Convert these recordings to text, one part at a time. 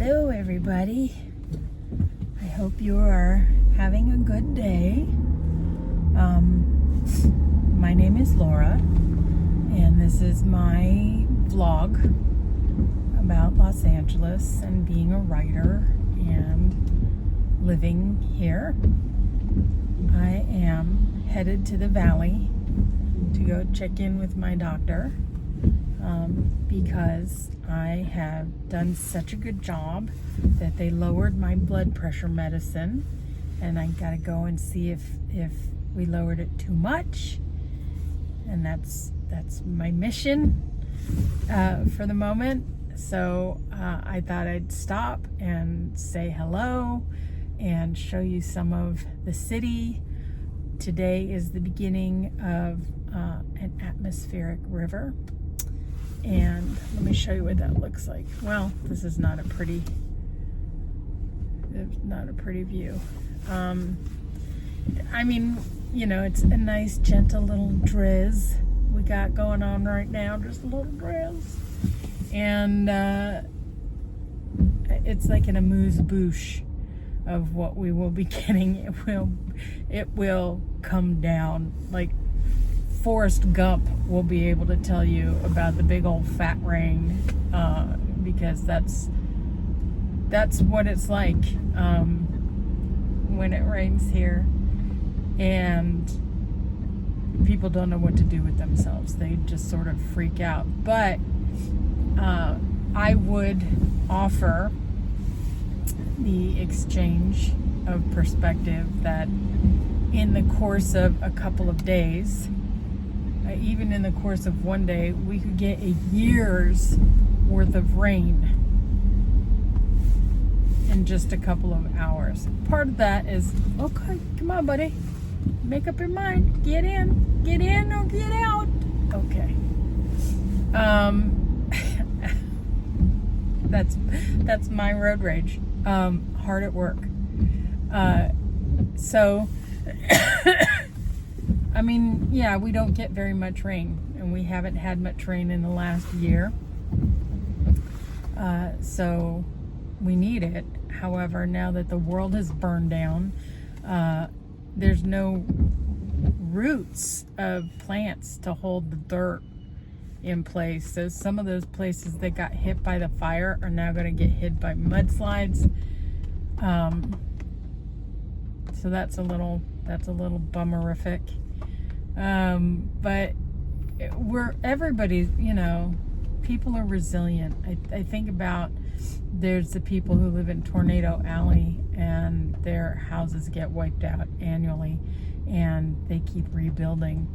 Hello everybody. I hope you are having a good day. My name is Laura, and this is my vlog about Los Angeles and being a writer and living here. I am headed to the valley to go check in with my doctor because I have done such a good job that they lowered my blood pressure medicine, and I gotta go and see if we lowered it too much, and that's my mission for the moment. So I thought I'd stop and say hello and show you some of the city. Today is the beginning of an atmospheric river, and let me show you what that looks like. Well, this is not a pretty view. I mean, you know, it's a nice gentle little drizz we got going on right now, just a little drizz, and it's like an amuse-bouche of what we will be getting. It will come down like Forrest Gump will be able to tell you about the big old fat rain, because that's what it's like when it rains here, and people don't know what to do with themselves. They just sort of freak out. But I would offer the exchange of perspective that in the course of a couple of days, even in the course of one day, we could get a year's worth of rain in just a couple of hours. Part of that is, okay, come on, buddy, make up your mind, get in or get out. Okay. That's my road rage. Hard at work. So I mean, yeah, we don't get very much rain, and we haven't had much rain in the last year. So we need it. However, now that the world has burned down, there's no roots of plants to hold the dirt in place. So some of those places that got hit by the fire are now going to get hit by mudslides. So that's a little bummerific. But everybody's, you know, people are resilient. I think about, there's the people who live in Tornado Alley and their houses get wiped out annually, and they keep rebuilding.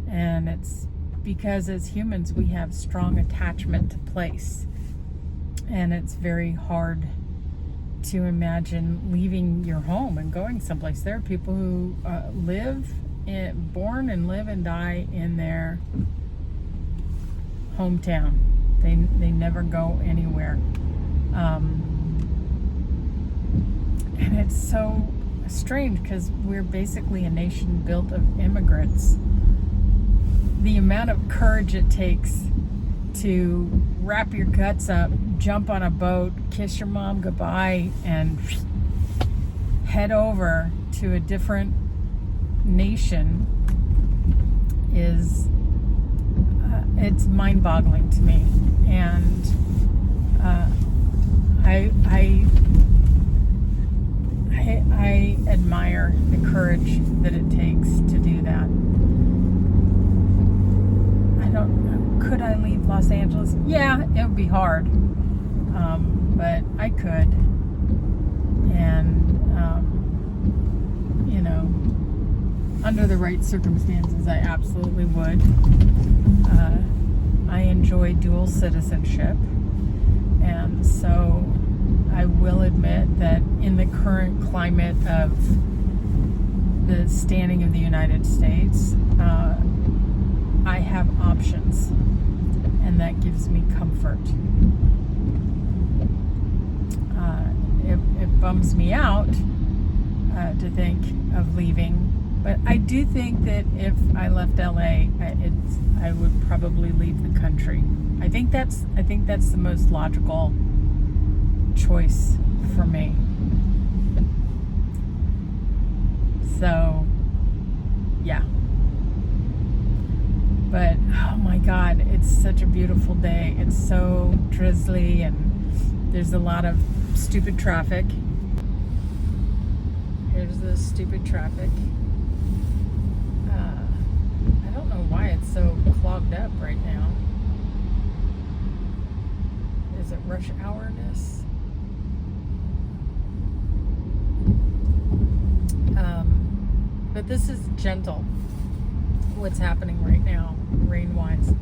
And it's because as humans we have strong attachment to place, and it's very hard to imagine leaving your home and going someplace. There are people who born and live and die in their hometown. They never go anywhere. And it's so strange because we're basically a nation built of immigrants. The amount of courage it takes to wrap your guts up, jump on a boat, kiss your mom goodbye, and head over to a different nation is it's mind-boggling to me. And I admire the courage that it takes to do that. Could I leave Los Angeles? Yeah, it would be hard, but I could. And you know, under the right circumstances, I absolutely would. I enjoy dual citizenship, and so I will admit that in the current climate of the standing of the United States, I have options, and that gives me comfort. It bums me out to think of leaving, but I do think that if I left LA, I would probably leave the country. I think that's the most logical choice for me. So, yeah. But, oh my God, it's such a beautiful day. It's so drizzly and there's a lot of stupid traffic. Here's the stupid traffic. I don't know why it's so clogged up right now. Is it rush hourness? But this is gentle, what's happening right now, rain-wise.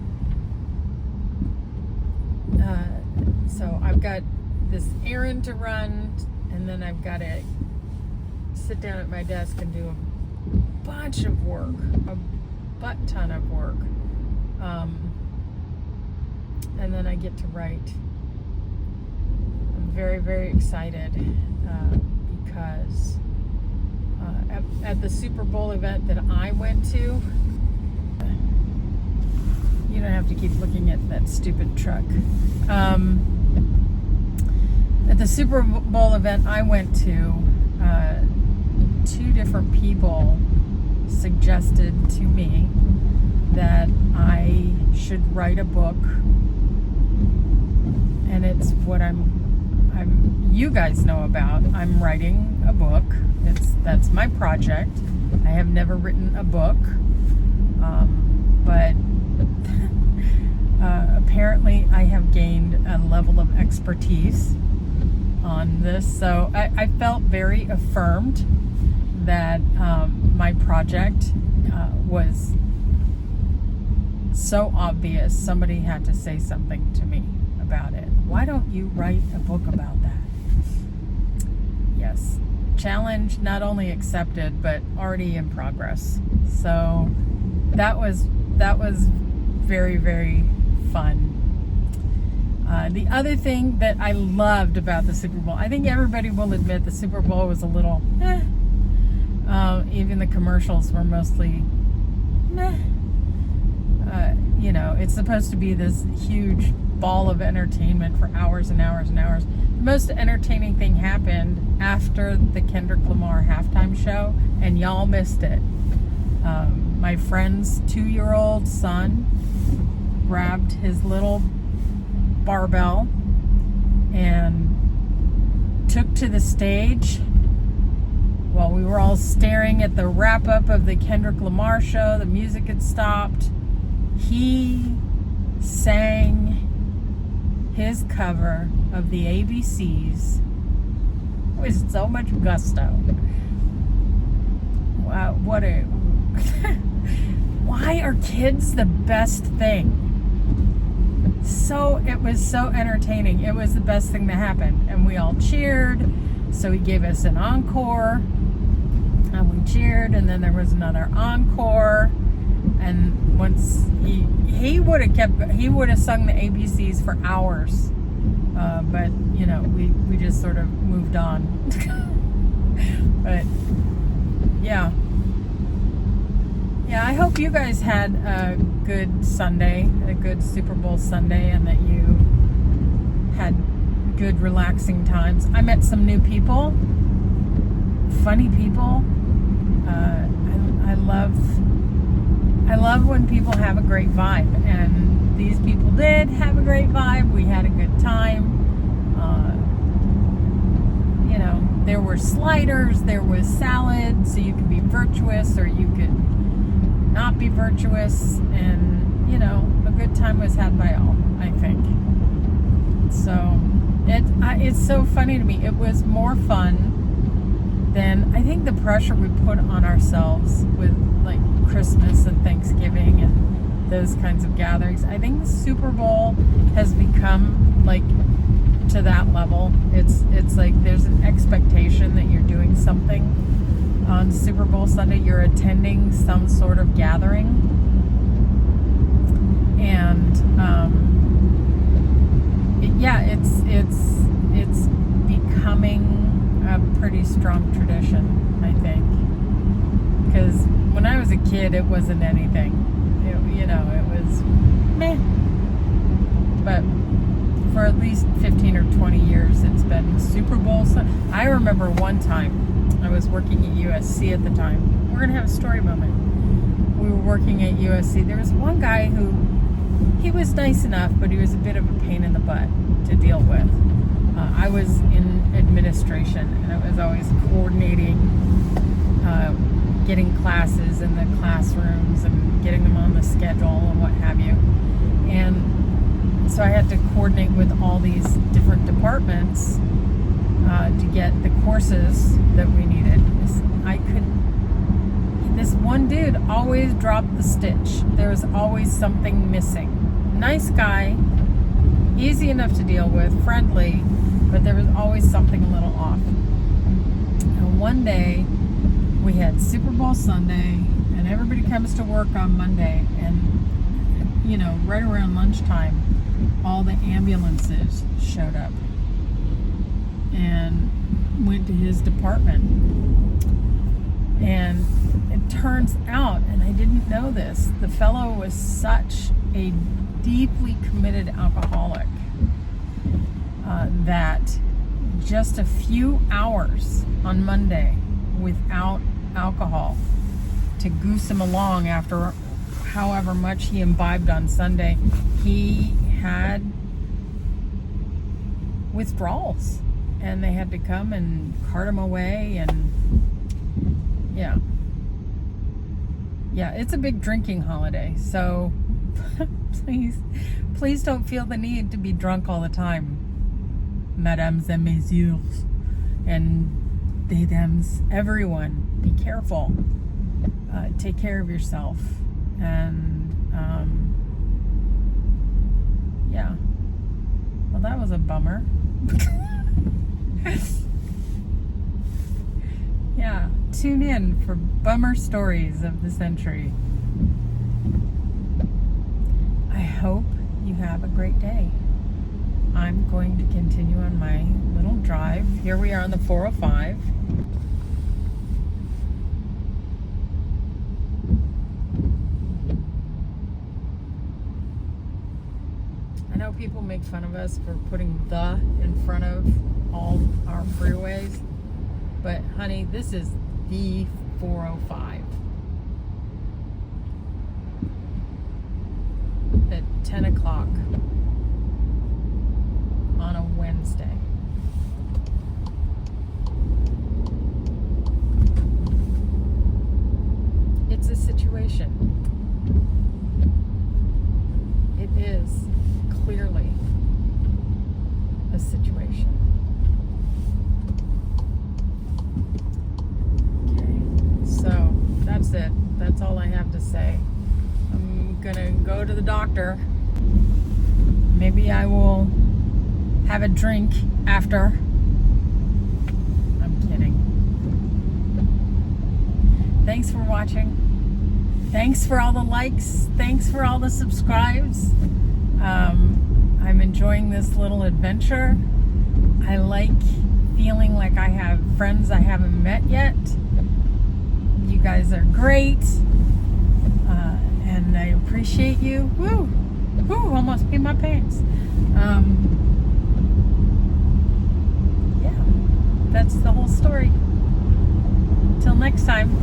So I've got this errand to run, and then I've got to sit down at my desk and do a bunch of work, a butt ton of work. And then I get to write. I'm very, very excited because at the Super Bowl event that I went to, you don't have to keep looking at that stupid truck. At the Super Bowl event I went to, two different people suggested to me that I should write a book, and it's what you guys know about. I'm writing a book. That's my project. I have never written a book, but apparently I have gained a level of expertise on this. So I felt very affirmed that my project was so obvious. Somebody had to say something to me about it. Why don't you write a book about that? Yes. Challenge not only accepted, but already in progress. So that was very, very fun. The other thing that I loved about the Super Bowl, I think everybody will admit the Super Bowl was a little even the commercials were mostly meh. It's supposed to be this huge ball of entertainment for hours and hours and hours. The most entertaining thing happened after the Kendrick Lamar halftime show, and y'all missed it. My friend's 2-year-old son grabbed his little barbell and took to the stage while we were all staring at the wrap-up of the Kendrick Lamar show. The music had stopped. He sang his cover of the ABCs with so much gusto. Wow, why are kids the best thing? It was so entertaining. It was the best thing that happened. And we all cheered. So he gave us an encore. And we cheered. And then there was another encore. And once he would have sung the ABCs for hours. But, we just sort of moved on. But, yeah. Yeah, I hope you guys had a good Sunday, a good Super Bowl Sunday, and that you had good relaxing times. I met some new people, funny people. I love when people have a great vibe, and these people did have a great vibe. We had a good time. There were sliders, there was salad, so you could be virtuous or you could not be virtuous, and a good time was had by all, I think. So it's so funny to me. It was more fun than I think the pressure we put on ourselves with like Christmas and Thanksgiving and those kinds of gatherings. I think the Super Bowl has become like to that level. It's like there's an expectation that you're doing something on Super Bowl Sunday. You're attending some sort of gathering, and it's becoming a pretty strong tradition, I think. Because when I was a kid, it wasn't anything. It was meh. But for at least 15 or 20 years, it's been Super Bowl. I remember one time, I was working at USC at the time. We're going to have a story moment. We were working at USC. There was one guy who, he was nice enough, but he was a bit of a pain in the butt to deal with. I was in administration, and I was always coordinating, getting classes in the classrooms and getting them on the schedule and what have you. And so I had to coordinate with all these different departments to get the courses that we needed. This one dude always dropped the stitch. There was always something missing. Nice guy, easy enough to deal with, friendly, but there was always something a little off. And one day, we had Super Bowl Sunday, and everybody comes to work on Monday, and, you know, right around lunchtime, all the ambulances showed up and went to his department. And it turns out, and I didn't know this, the fellow was such a deeply committed alcoholic that just a few hours on Monday without alcohol to goose him along after however much he imbibed on Sunday, he had withdrawals, and they had to come and cart him away. And yeah, it's a big drinking holiday, so please don't feel the need to be drunk all the time, mesdames et messieurs, and mesdames, everyone. Be careful. Take care of yourself. And yeah, well, that was a bummer. Yeah, tune in for bummer stories of the century. I hope you have a great day. I'm going to continue on my little drive. Here we are on the 405. I know people make fun of us for putting the in front of all our freeways, but honey, this is the 405 at 10 o'clock on a Wednesday. It's a situation. It is clearly a situation. Okay, so that's it. That's all I have to say. I'm gonna go to the doctor. Maybe I will have a drink after. I'm kidding. Thanks for watching. Thanks for all the likes. Thanks for all the subscribes. I'm enjoying this little adventure. I like feeling like I have friends I haven't met yet. You guys are great. And I appreciate you. Woo! Woo! Almost peed my pants. Yeah, that's the whole story. Till next time.